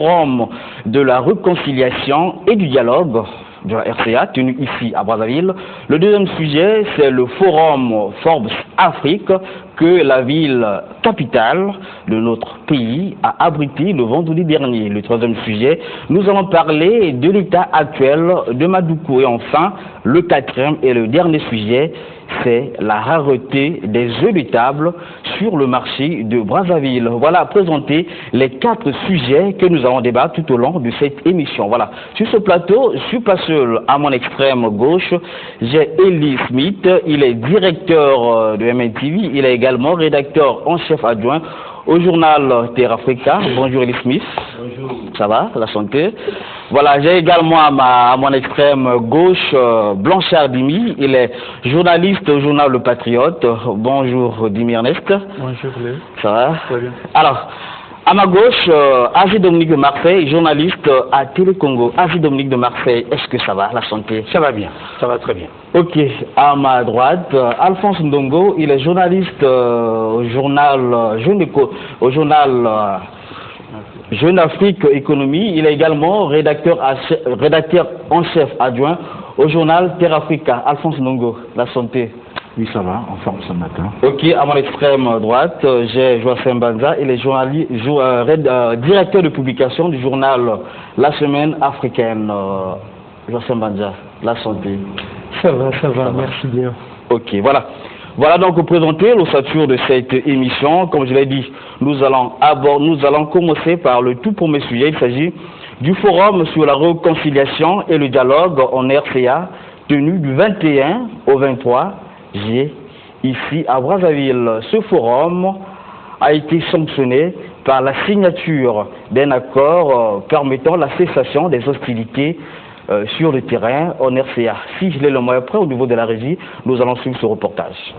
Forum de la réconciliation et du dialogue de la RCA tenu ici à Brazzaville. Le deuxième sujet, c'est le forum Forbes Afrique que la ville capitale de notre pays a abrité le vendredi dernier. Le troisième sujet, nous allons parler de l'état actuel de Madoukou. Et enfin, le quatrième et le dernier sujet, c'est la rareté des œufs de table sur le marché de Brazzaville. Voilà, présenter les 4 sujets que nous allons débattre tout au long de cette émission. Voilà, sur ce plateau, je ne suis pas seul. À mon extrême gauche, j'ai Eli Smith, il est directeur de MNTV, il est également rédacteur en chef adjoint au journal Terre Africa. Bonjour Eli Smith. Bonjour. Ça va, la santé? Voilà, j'ai également à mon extrême gauche Blanchard Dimi, il est journaliste au journal Le Patriote. Bonjour Dimi Ernest. Bonjour Léo. Ça va? Très bien. Alors, à ma gauche, Asie Dominique de Marseille, journaliste à Télé Congo. Asie Dominique de Marseille, est-ce que ça va, la santé? Ça va bien, ça va très bien. Ok, à ma droite, Alphonse Ndongo, il est journaliste au journal Jeune Afrique Économie. Il est également rédacteur en chef adjoint au journal Terre Africa. Alphonse Ndongo, la santé? Oui, ça va, en forme ce matin. Ok, à mon extrême droite, j'ai Joachim Banza, il est directeur de publication du journal La Semaine Africaine. Joachim Banza, la santé? Ça va, merci bien. Ok, voilà. Voilà donc pour présenter l'ossature de cette émission. Comme je l'ai dit, nous allons commencer par le tout premier sujet. Il s'agit du forum sur la réconciliation et le dialogue en RCA, tenu du 21 au 23 juillet, ici à Brazzaville. Ce forum a été sanctionné par la signature d'un accord permettant la cessation des hostilités sur le terrain en RCA. Si je l'ai le moyen près au niveau de la régie, nous allons suivre ce reportage.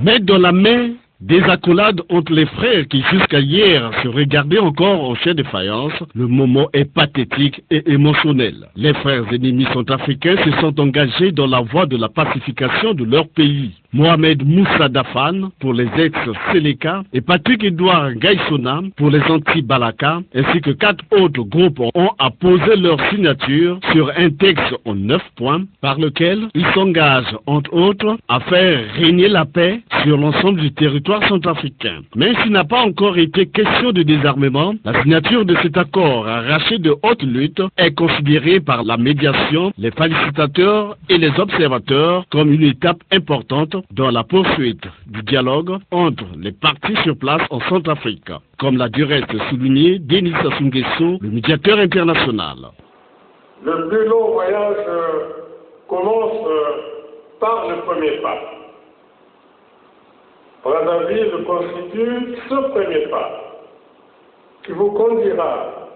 Main dans la main, des accolades entre les frères qui jusqu'à hier se regardaient encore au chai de faïence. Le moment est pathétique et émotionnel. Les frères ennemis centrafricains se sont engagés dans la voie de la pacification de leur pays. Mohamed Moussa Dafan pour les ex-Séléka et Patrick Edouard Gaïsona pour les anti-Balaka, ainsi que 4 autres groupes ont apposé leur signature sur un texte en 9 points par lequel ils s'engagent, entre autres, à faire régner la paix sur l'ensemble du territoire centrafricain. Même s'il n'a pas encore été question de désarmement, la signature de cet accord arraché de haute lutte est considérée par la médiation, les facilitateurs et les observateurs comme une étape importante dans la poursuite du dialogue entre les partis sur place en Centrafrique, comme l'a du reste souligné Denis Sassou Nguesso, le médiateur international. Le plus long voyage commence par le premier pas. Brazzaville constitue ce premier pas qui vous conduira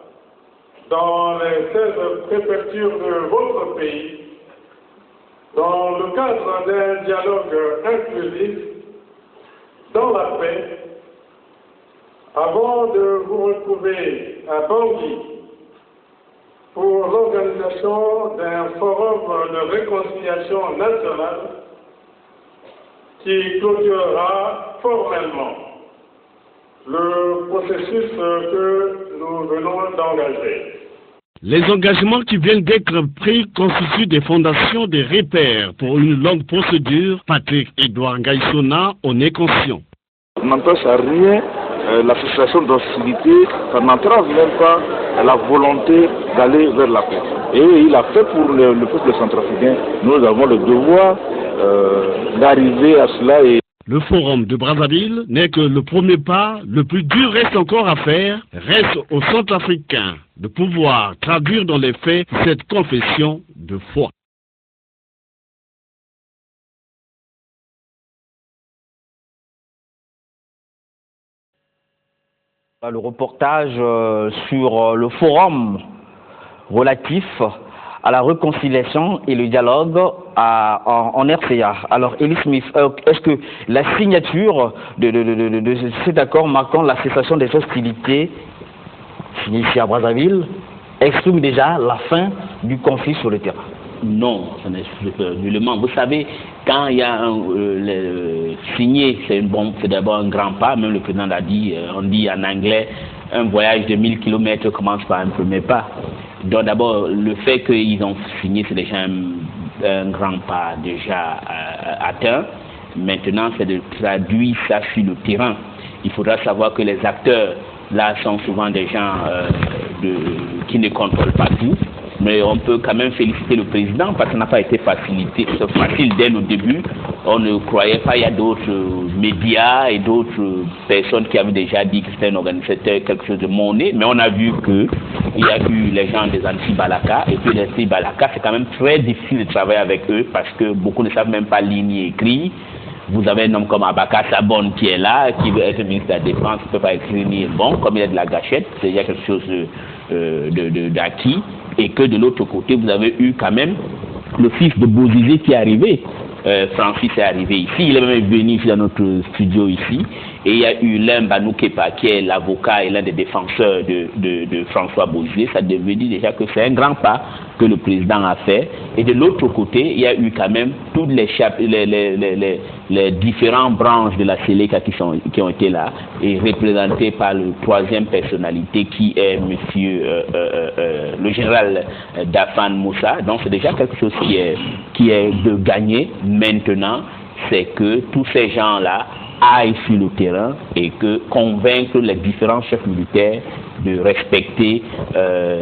dans les 16 préfectures de votre pays dans le cadre d'un dialogue inclusif dans la paix avant de vous retrouver à Bangui pour l'organisation d'un forum de réconciliation nationale qui clôturera formellement le processus que nous venons d'engager. Les engagements qui viennent d'être pris constituent des fondations, des repères pour une longue procédure. Patrick Edouard Gaïsona en est conscient. On n'empêche à rien la cessation d'hostilité, ça n'entrave même pas la volonté d'aller vers la paix. Et il a fait pour le peuple centrafricain. Nous avons le devoir d'arriver à cela. Le forum de Brazzaville n'est que le premier pas. Le plus dur reste encore à faire. Reste aux Centrafricains de pouvoir traduire dans les faits cette confession de foi. Le reportage sur le forum relatif à la réconciliation et le dialogue en RCA. Alors, Eli Smith, est-ce que la signature de cet accord marquant la cessation des hostilités signé ici à Brazzaville exprime déjà la fin du conflit sur le terrain? Non, ça n'explique nullement. Vous savez, quand il y a signé, c'est d'abord un grand pas, même le président l'a dit, on dit en anglais, un voyage de 1000 km commence par un premier pas. Donc d'abord, le fait qu'ils ont signé, c'est déjà un grand pas déjà atteint. Maintenant, c'est de traduire ça sur le terrain. Il faudra savoir que les acteurs, là, sont souvent des gens qui ne contrôlent pas tout. Mais on peut quand même féliciter le président parce que ça n'a pas été facile dès le début. On ne croyait pas, il y a d'autres médias et d'autres personnes qui avaient déjà dit que c'était un organisateur, quelque chose de monnaie, mais on a vu qu'il y a eu les gens des anti-Balaka, et puis les anti-Balaka, c'est quand même très difficile de travailler avec eux parce que beaucoup ne savent même pas lire ni écrire. Vous avez un homme comme Abaka Sabon qui est là, qui veut être ministre de la Défense, qui ne peut pas écrire ni bon, comme il a de la gâchette, c'est déjà quelque chose d'acquis. Et que de l'autre côté, vous avez eu quand même le fils de Bozizé qui est arrivé. Francis est arrivé ici, il est même venu ici dans notre studio ici. Et il y a eu l'un Banou Kepa qui est l'avocat et l'un des défenseurs de François Bozizé. Ça devait dire déjà que c'est un grand pas que le président a fait. Et de l'autre côté, il y a eu quand même toutes les différentes branches de la Séléka qui ont été là et représentées par le troisième personnalité qui est monsieur le général Dafan Moussa. Donc c'est déjà quelque chose qui est de gagner. Maintenant, c'est que tous ces gens-là aillent sur le terrain et que convaincre les différents chefs militaires de respecter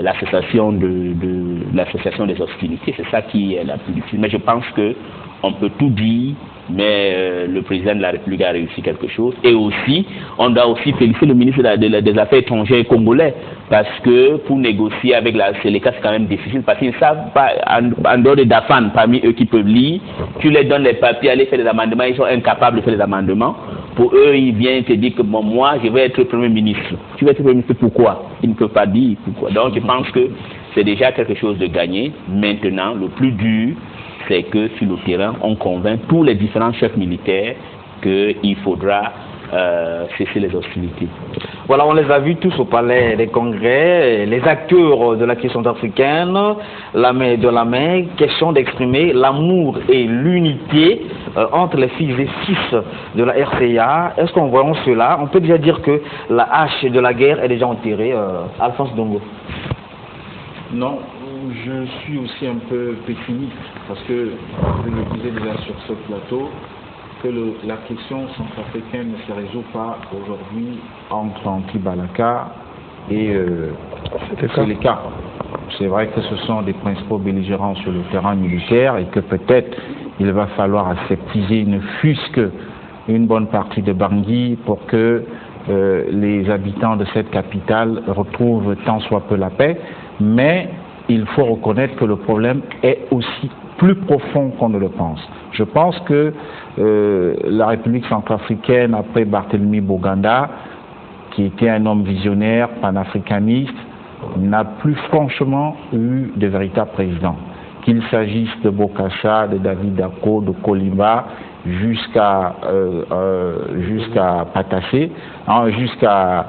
l'association des hostilités. C'est ça qui est la plus difficile. Mais je pense que on peut tout dire, mais le président de la République a réussi quelque chose. Et aussi, on doit aussi féliciter le ministre des Affaires étrangères congolais, parce que pour négocier avec la Séléka, c'est quand même difficile, parce qu'ils ne savent pas, en dehors des DAFAN, parmi eux qui peuvent lire, tu les donnes les papiers, aller faire des amendements, ils sont incapables de faire des amendements. Pour eux, ils viennent te dire que bon, moi, je vais être Premier ministre. Tu vas être Premier ministre, pourquoi? Ils ne peuvent pas dire pourquoi. Donc, je pense que c'est déjà quelque chose de gagné. Maintenant, le plus dur, c'est que sur le terrain, on convainc tous les différents chefs militaires qu'il faudra cesser les hostilités. Voilà, on les a vus tous au palais des congrès, les acteurs de la question africaine, la main de la main, question d'exprimer l'amour et l'unité entre les filles et fils de la RCA. Est-ce qu'en voyant cela, on peut déjà dire que la hache de la guerre est déjà enterrée, Alphonse Dongo? Non, je suis aussi un peu pessimiste parce que je le disais déjà sur ce plateau que la question centrafricaine ne se résout pas aujourd'hui entre Anti-Balaka et Séléka. C'est vrai que ce sont des principaux belligérants sur le terrain militaire et que peut-être il va falloir aseptiser ne fût-ce qu'une bonne partie de Bangui pour que les habitants de cette capitale retrouvent tant soit peu la paix, mais il faut reconnaître que le problème est aussi plus profond qu'on ne le pense. Je pense que la République centrafricaine, après Barthélemy Boganda, qui était un homme visionnaire, panafricaniste, n'a plus franchement eu de véritable président. Qu'il s'agisse de Bokassa, de David Dako, de Kolimba, jusqu'à Patassé, jusqu'à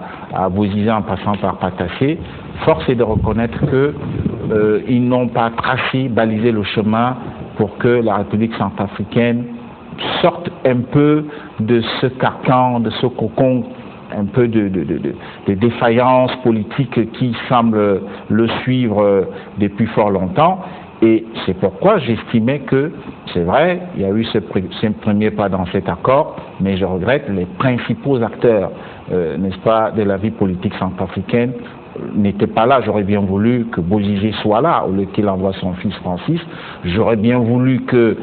Bozizé en passant par Patassé, force est de reconnaître qu'ils n'ont pas tracé, balisé le chemin pour que la République centrafricaine sorte un peu de ce carcan, de ce cocon, un peu de défaillance politique qui semble le suivre depuis fort longtemps. Et c'est pourquoi j'estimais que, c'est vrai, il y a eu ce premier pas dans cet accord, mais je regrette les principaux acteurs, n'est-ce pas, de la vie politique centrafricaine n'étaient pas là. J'aurais bien voulu que Bozizé soit là, au lieu qu'il envoie son fils Francis. J'aurais bien voulu que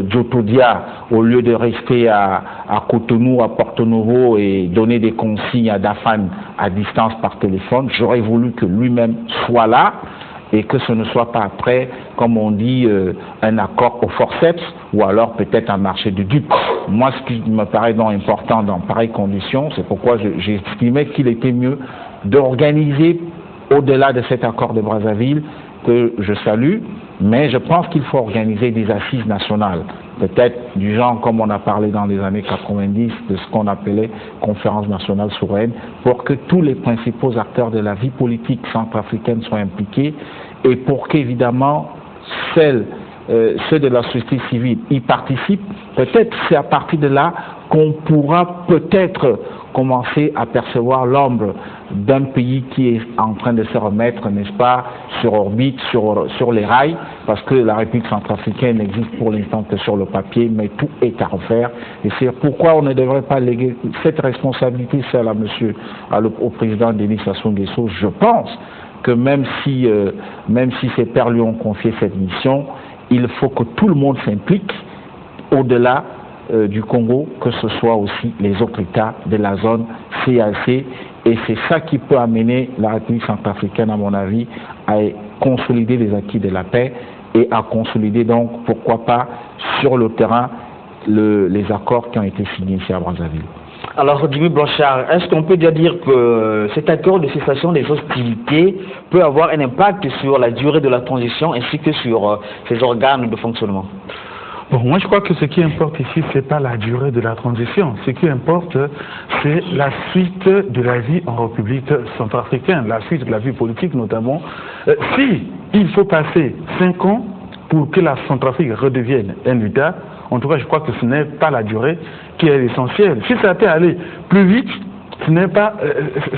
Djotodia, au lieu de rester à Cotonou, à Porto Novo et donner des consignes à Dafan à distance par téléphone, j'aurais voulu que lui-même soit là et que ce ne soit pas après, comme on dit, un accord au forceps ou alors peut-être un marché de dupes. Moi, ce qui me paraît donc important dans pareilles conditions, c'est pourquoi j'ai estimé qu'il était mieux d'organiser au-delà de cet accord de Brazzaville que je salue, mais je pense qu'il faut organiser des assises nationales, peut-être du genre comme on a parlé dans les années 90 de ce qu'on appelait conférence nationale souveraine, pour que tous les principaux acteurs de la vie politique centrafricaine soient impliqués et pour qu'évidemment celles ceux de la société civile y participent, peut-être c'est à partir de là qu'on pourra peut-être commencer à percevoir l'ombre d'un pays qui est en train de se remettre, n'est-ce pas, sur orbite, sur les rails, parce que la République centrafricaine n'existe pour l'instant que sur le papier, mais tout est à refaire. Et c'est pourquoi on ne devrait pas léguer cette responsabilité, celle au président Denis Sassou Nguesso. Je pense que même si ces pères lui ont confié cette mission, il faut que tout le monde s'implique au-delà du Congo, que ce soit aussi les autres États de la zone CAC, et c'est ça qui peut amener la République centrafricaine, à mon avis, à consolider les acquis de la paix et à consolider donc, pourquoi pas, sur le terrain, les accords qui ont été signés ici à Brazzaville. Alors, Jimmy Blanchard, est-ce qu'on peut déjà dire que cet accord de cessation des hostilités peut avoir un impact sur la durée de la transition ainsi que sur ses organes de fonctionnement? Bon, moi je crois que ce qui importe ici, c'est pas la durée de la transition. Ce qui importe, c'est la suite de la vie en République centrafricaine, la suite de la vie politique notamment. Si il faut passer 5 ans pour que la Centrafrique redevienne un État, en tout cas je crois que ce n'est pas la durée qui est l'essentiel. Si ça peut aller plus vite, ce n'est pas,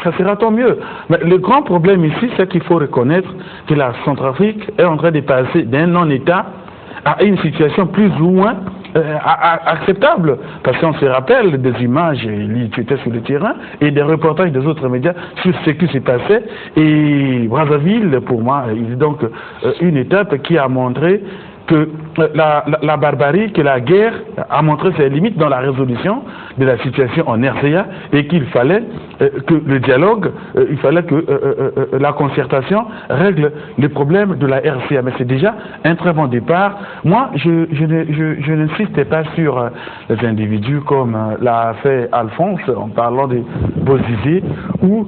ça sera tant mieux. Mais le grand problème ici, c'est qu'il faut reconnaître que la Centrafrique est en train de passer d'un non-État à une situation plus ou moins acceptable, parce qu'on se rappelle des images, tu étais sur le terrain, et des reportages des autres médias sur ce qui s'est passé, et Brazzaville, pour moi, est donc une étape qui a montré que la barbarie, que la guerre a montré ses limites dans la résolution de la situation en RCA, et qu'il fallait que le dialogue, il fallait que la concertation règle les problèmes de la RCA. Mais c'est déjà un très bon départ. Moi, je n'insiste pas sur les individus comme l'a fait Alphonse en parlant de Bozizé ou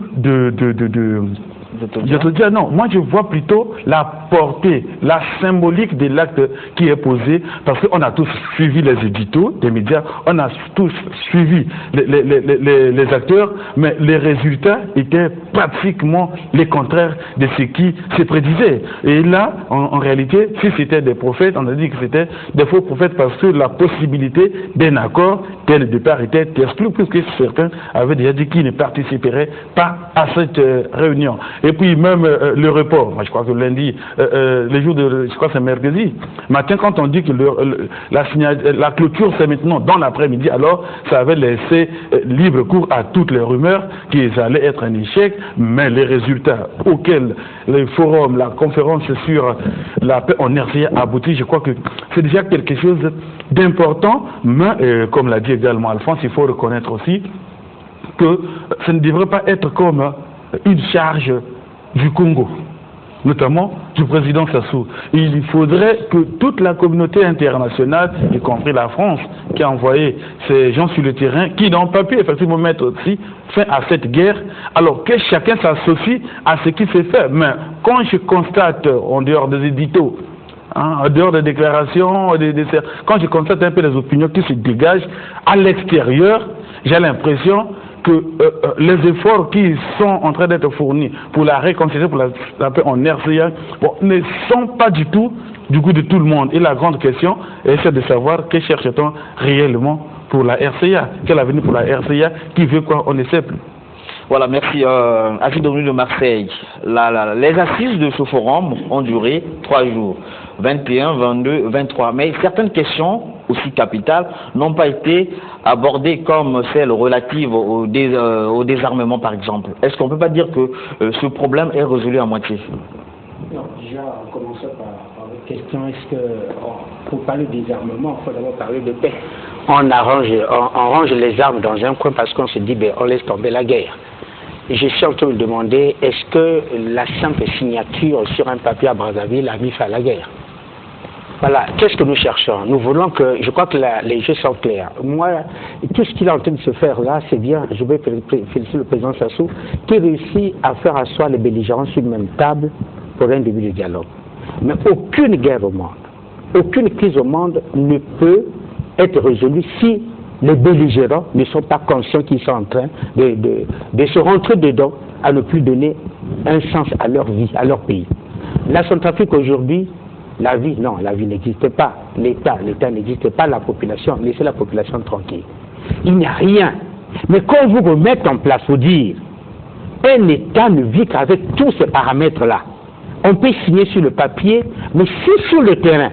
je te dis non, moi je vois plutôt la portée, la symbolique de l'acte qui est posé, parce qu'on a tous suivi les éditos des médias, on a tous suivi les acteurs, mais les résultats étaient pratiquement les contraires de ce qui se prédisait. Et là, en réalité, si c'était des prophètes, on a dit que c'était des faux prophètes, parce que la possibilité d'un accord dès le départ était exclue, puisque certains avaient déjà dit qu'ils ne participeraient pas à cette réunion. Et puis même le report, moi je crois que lundi, les jours de, je crois que c'est mercredi, matin quand on dit que la clôture c'est maintenant dans l'après-midi, alors ça avait laissé libre cours à toutes les rumeurs qu'ils allaient être un échec, mais les résultats auxquels le forum, la conférence sur la paix en RCA aboutit, je crois que c'est déjà quelque chose d'important, mais comme l'a dit également Alphonse, il faut reconnaître aussi que ça ne devrait pas être comme une charge du Congo, notamment du président Sassou. Il faudrait que toute la communauté internationale, y compris la France, qui a envoyé ces gens sur le terrain, qui n'ont pas pu effectivement mettre aussi fin à cette guerre, alors que chacun s'associe à ce qui s'est fait. Mais quand je constate, en dehors des éditos, en dehors des déclarations, quand je constate un peu les opinions qui se dégagent à l'extérieur, j'ai l'impression que les efforts qui sont en train d'être fournis pour la réconciliation, pour la paix en RCA, ne sont pas du tout du goût de tout le monde. Et la grande question est de savoir que cherche-t-on réellement pour la RCA, quel avenir pour la RCA, qui veut quoi, on ne sait plus. Voilà, merci. Agile de Marseille. Les assises de ce forum ont duré 3 jours, 21, 22, 23. Mais certaines questions, aussi capitales, n'ont pas été abordées, comme celle relative au désarmement, par exemple. Est-ce qu'on ne peut pas dire que ce problème est résolu à moitié? Non, déjà, on commence par la question, est-ce que pour parler de désarmement, il faut d'abord parler de paix. On range les armes dans un coin parce qu'on se dit, on laisse tomber la guerre. Je suis en train de me demander, est-ce que la simple signature sur un papier à Brazzaville a mis fin à la guerre? Voilà, qu'est-ce que nous cherchons? Nous voulons que, je crois que les jeux sont clairs. Moi, tout ce qu'il est en train de se faire là, c'est bien, je vais féliciter le président Sassou, qui réussit à faire asseoir les belligérants sur une même table pour un début de dialogue. Mais aucune guerre au monde, aucune crise au monde ne peut être résolue si les belligérants ne sont pas conscients qu'ils sont en train de se rentrer dedans à ne plus donner un sens à leur vie, à leur pays. La Centrafrique aujourd'hui La vie, non, la vie n'existe pas. L'État n'existe pas, la population, laissez la population tranquille. Il n'y a rien. Mais quand vous vous mettez en place, vous dire, un État ne vit qu'avec tous ces paramètres-là. On peut signer sur le papier, mais si sur le terrain,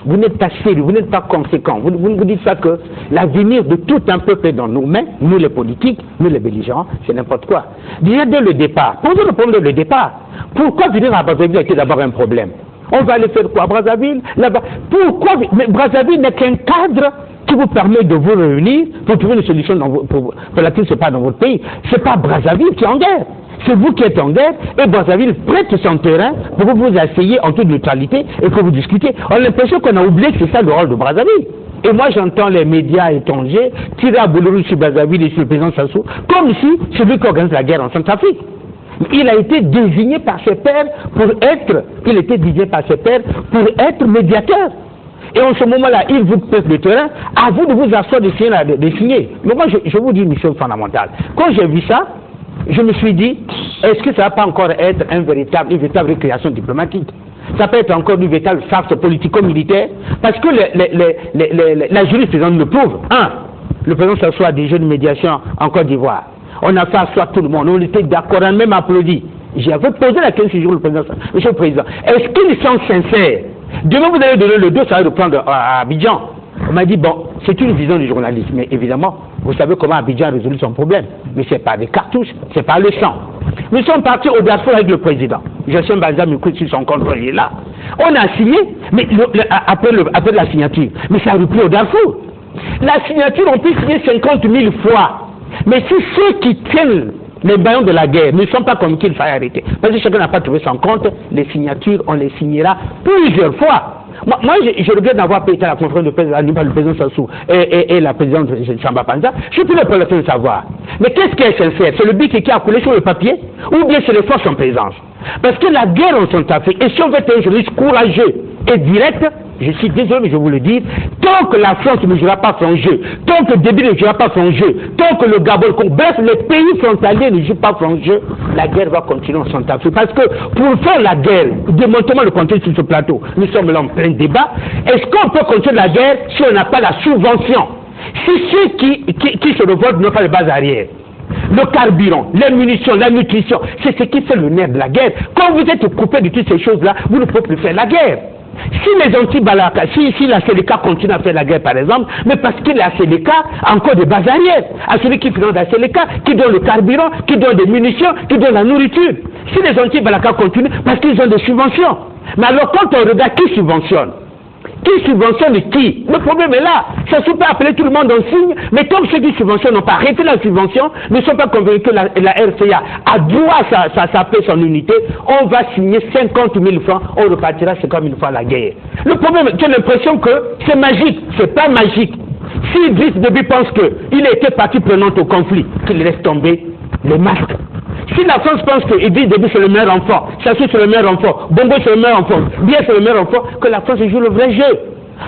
vous n'êtes pas sérieux, vous n'êtes pas conséquent, vous vous dites ça que l'avenir de tout un peuple est dans nos mains, nous les politiques, nous les belligérants, c'est n'importe quoi. Déjà dès le départ, posez le problème dès le départ. Pourquoi venir à Brazzaville était d'abord un problème? On va aller faire quoi à Brazzaville? Là-bas. Pourquoi? Mais Brazzaville n'est qu'un cadre qui vous permet de vous réunir pour trouver une solution pour laquelle ce n'est pas dans votre pays. Ce n'est pas Brazzaville qui est en guerre. C'est vous qui êtes en guerre et Brazzaville prête son terrain pour que vous asseyez en toute neutralité et que vous discutez. On a l'impression qu'on a oublié que c'est ça le rôle de Brazzaville. Et moi j'entends les médias étrangers tirer à Boulorou sur Brazzaville et sur le président Sassou comme si c'est lui qui organise la guerre en Centrafrique. Il a été désigné par ses pairs pour être médiateur. Et en ce moment-là, il vous prête le terrain, à vous de vous asseoir de signer. Mais moi, je vous dis une chose fondamentale. Quand j'ai vu ça, je me suis dit, est-ce que ça ne va pas encore être une véritable récréation diplomatique? Ça peut être encore une véritable farce politico-militaire, parce que la jurisprudence le prouve. Le président s'assoit des jeux de médiation en Côte d'Ivoire. On a fait asseoir tout le monde, on était d'accord, on a même applaudi. J'avais posé la question sur le président. Monsieur le Président, est-ce qu'ils sont sincères? Demain, vous allez donner le dos, ça va reprendre à Abidjan. On m'a dit, bon, c'est une vision du journalisme, mais évidemment, vous savez comment Abidjan a résolu son problème. Mais ce n'est pas des cartouches, ce n'est pas le sang. Nous sommes partis au Darfour avec le président. Joachim Banza Moukout sur son compte, il est là. On a signé, mais après la signature, mais ça a repris au Darfour. La signature, on peut signer 50 000 fois. Mais si ceux qui tiennent les baillons de la guerre ne sont pas comme qu'il faille arrêter, parce que chacun n'a pas trouvé son compte, les signatures, on les signera plusieurs fois. Moi je regrette d'avoir été à la conférence de presse animée le président Sassou et la présidente Chamba Panza. Je peux le problème de savoir. Mais qu'est-ce qui est sincère? C'est le BIC qui a coulé sur le papier ou bien c'est les forces en présence? Parce que la guerre en Centrafrique, et si on veut être un journaliste courageux et direct, je suis désolé, mais je vous le dis, tant que la France ne jouera pas son jeu, tant que Déby ne jouera pas son jeu, tant que le Gabon, bref, les pays frontaliers ne jouent pas son jeu, la guerre va continuer en Centrafrique. Parce que pour faire la guerre, démontrons le contexte sur ce plateau, nous sommes là en plein débat, est-ce qu'on peut continuer la guerre si on n'a pas la subvention? Si ceux qui se révoltent n'ont pas de base arrière, le carburant, les munitions, la nutrition, c'est ce qui fait le nerf de la guerre. Quand vous êtes coupé de toutes ces choses-là, vous ne pouvez plus faire la guerre. Si les anti-Balaka, si la Séléka continue à faire la guerre par exemple, mais parce que la Séléka a encore des bases arrières, à celui qui finance la Séléka, qui donne le carburant, qui donne des munitions, qui donne la nourriture. Si les anti-Balaka continuent, parce qu'ils ont des subventions. Mais alors quand on regarde qui subventionne, qui subventionne qui? Le problème est là. Ça ne peut pas appeler tout le monde en signe, mais comme ceux qui subventionnent n'ont pas arrêté la subvention, ne sont pas convaincus que la RCA a droit à sa paix, son unité, on va signer 50 000 francs, on repartira 50 000 francs à la guerre. Le problème, j'ai l'impression que c'est magique. C'est pas magique. Si Idriss Déby pense qu'il a été partie prenante au conflit, qu'il laisse tomber les masques. Si la France pense que Idriss Déby c'est le meilleur enfant, Sassou c'est le meilleur enfant, Bongo c'est le meilleur enfant, Biya c'est le meilleur enfant, que la France joue le vrai jeu.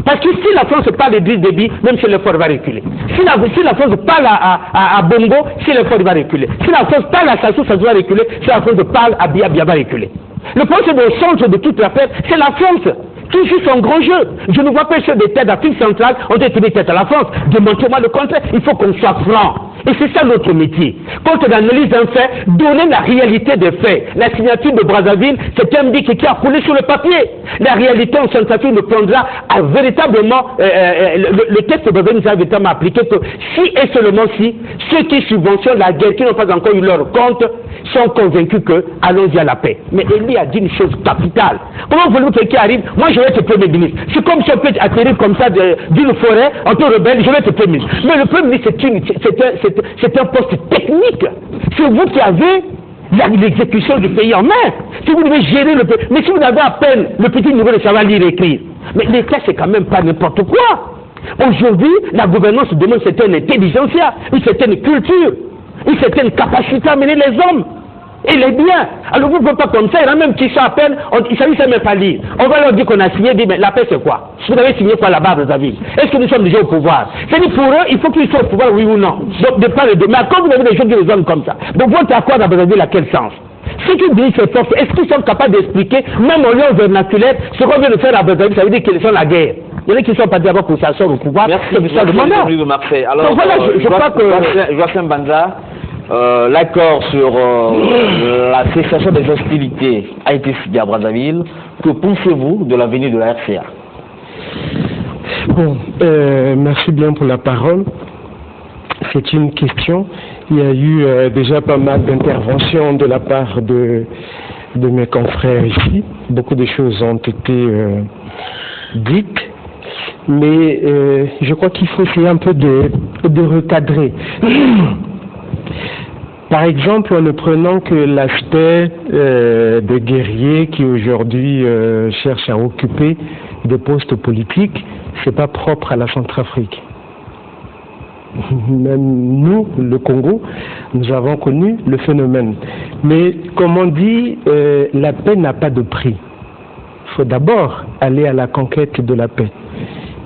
Parce que si la France parle d'Idriss Déby, même si l'effort va reculer. Si la France parle à Bongo, si l'effort va reculer. Si la France parle à Sassou, ça va reculer. Si la France parle à Biya, Biya va reculer. Le problème c'est au centre de toute l'affaire, c'est la France. Qui joue son grand jeu. Je ne vois pas ceux des têtes d'Afrique centrale ont été des têtes à la France. Démontrez-moi le contraire. Il faut qu'on soit franc. Et c'est ça notre métier. Quand on analyse un fait, donner la réalité des faits. La signature de Brazzaville, c'est un bic qui a coulé sur le papier. La réalité en Centrafrique ne prendra à véritablement, le texte de Brazzaville nous a véritablement appliqué que si et seulement si ceux qui subventionnent la guerre, qui n'ont pas encore eu leur compte, sont convaincus que allons-y à la paix. Mais Elie a dit une chose capitale. Comment voulez-vous que quelqu'un arrive? Moi je vais être Premier ministre. C'est comme si on peut atterrir comme ça d'une forêt en tant que rebelle, je vais être Premier ministre. Mais le Premier ministre c'est un poste technique. C'est vous qui avez l'exécution du pays en main. Si vous devez gérer le pays. Mais si vous avez à peine le petit niveau de savoir lire et écrire. Mais l'État c'est quand même pas n'importe quoi. Aujourd'hui, la gouvernance demande une certaine intelligentsia, une certaine culture, une certaine capacité à mener les hommes et les biens. Alors vous ne pouvez pas comme ça, il y en a même qui sont à peine, ils ne savent même pas lire. On va leur dire qu'on a signé, dit mais la paix c'est quoi? Vous avez signé quoi là-bas, Brazzaville? Est-ce que nous sommes déjà au pouvoir? C'est-à-dire pour eux, il faut qu'ils soient au pouvoir, oui ou non. Donc de part et de mais quand vous avez des gens qui raisonnent comme ça, donc votre accord à Brazzaville a quel sens? Si tu dis c'est fort, est-ce qu'ils sont capables d'expliquer, même en langue vernaculaire, ce qu'on vient de faire à Brazzaville, ça veut dire qu'ils sont la guerre. Il y en a qui ne sont pas d'abord pour s'asseoir au pouvoir. Merci, de Marseille. Alors, donc voilà, je crois que... Joachim Banza, l'accord sur la cessation des hostilités a été signé à Brazzaville. Que pensez-vous de l'avenir de la RCA? Bon, merci bien pour la parole. C'est une question. Il y a eu déjà pas mal d'interventions de la part de mes confrères ici. Beaucoup de choses ont été dites. Mais je crois qu'il faut essayer un peu de recadrer. Par exemple, en ne prenant que l'aspect des guerriers qui aujourd'hui cherchent à occuper des postes politiques, c'est pas propre à la Centrafrique. Même nous, le Congo, nous avons connu le phénomène. Mais comme on dit, la paix n'a pas de prix. Il faut d'abord aller à la conquête de la paix.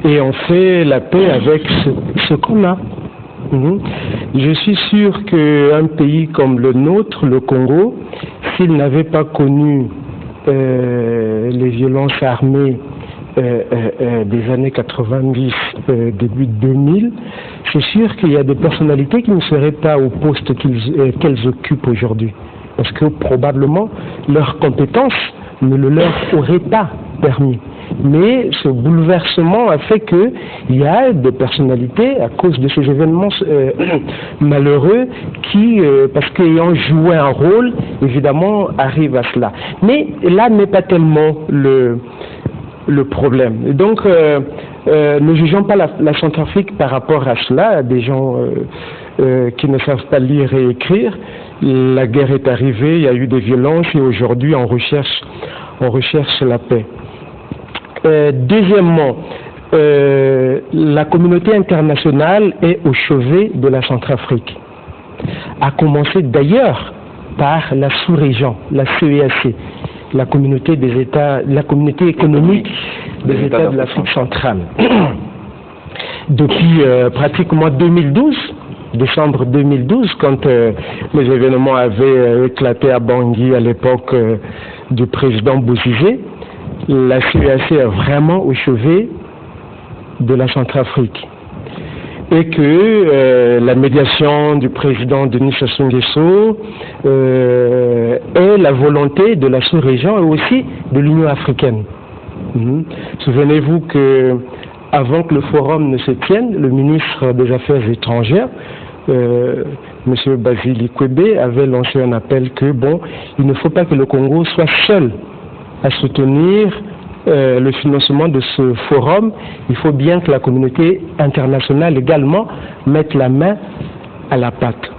Et on fait la paix avec ce qu'on a. Je suis sûr qu'un pays comme le nôtre, le Congo, s'il n'avait pas connu les violences armées des années 90, début 2000, c'est sûr qu'il y a des personnalités qui ne seraient pas au poste qu'elles occupent aujourd'hui. Parce que probablement leurs compétences ne le leur auraient pas permis. Mais ce bouleversement a fait qu'il y a des personnalités, à cause de ces événements malheureux, qui, parce qu'ayant joué un rôle, évidemment, arrivent à cela. Mais là n'est pas tellement le problème. Et donc, ne jugeons pas la Centrafrique par rapport à cela, des gens qui ne savent pas lire et écrire. La guerre est arrivée, il y a eu des violences et aujourd'hui on recherche la paix. Deuxièmement, la communauté internationale est au chevet de la Centrafrique, à commencer d'ailleurs par la sous-région, la CEAC, la communauté des États, la communauté économique des États de l'Afrique centrale. Depuis pratiquement 2012, décembre 2012, quand les événements avaient éclaté à Bangui à l'époque du président Bozizé, la CEAC est vraiment au chevet de la Centrafrique. Et que la médiation du président Denis Sassou Nguesso est la volonté de la sous-région et aussi de l'Union africaine. Souvenez-vous que avant que le forum ne se tienne, le ministre des Affaires étrangères, M. Basile Ikwebe, avait lancé un appel que il ne faut pas que le Congo soit seul à soutenir le financement de ce forum. Il faut bien que la communauté internationale également mette la main à la pâte.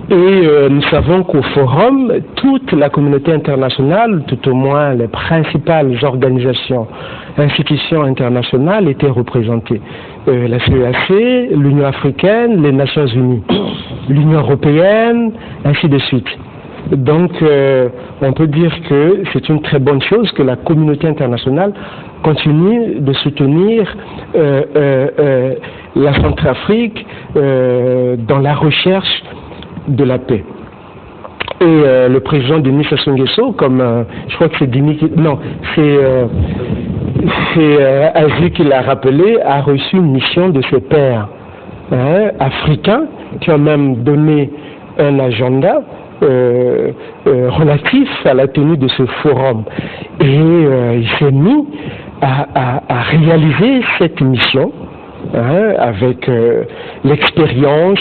Et nous savons qu'au forum, toute la communauté internationale, tout au moins les principales organisations, institutions internationales étaient représentées. La CEAC, l'Union africaine, les Nations unies, l'Union européenne, ainsi de suite. Donc, on peut dire que c'est une très bonne chose que la communauté internationale continue de soutenir la Centrafrique dans la recherche de la paix. Et le président Denis Sassou Nguesso, comme je crois que c'est Azu qui l'a rappelé, a reçu une mission de ses pairs africains qui ont même donné un agenda relatif à la tenue de ce forum. Et il s'est mis à réaliser cette mission avec l'expérience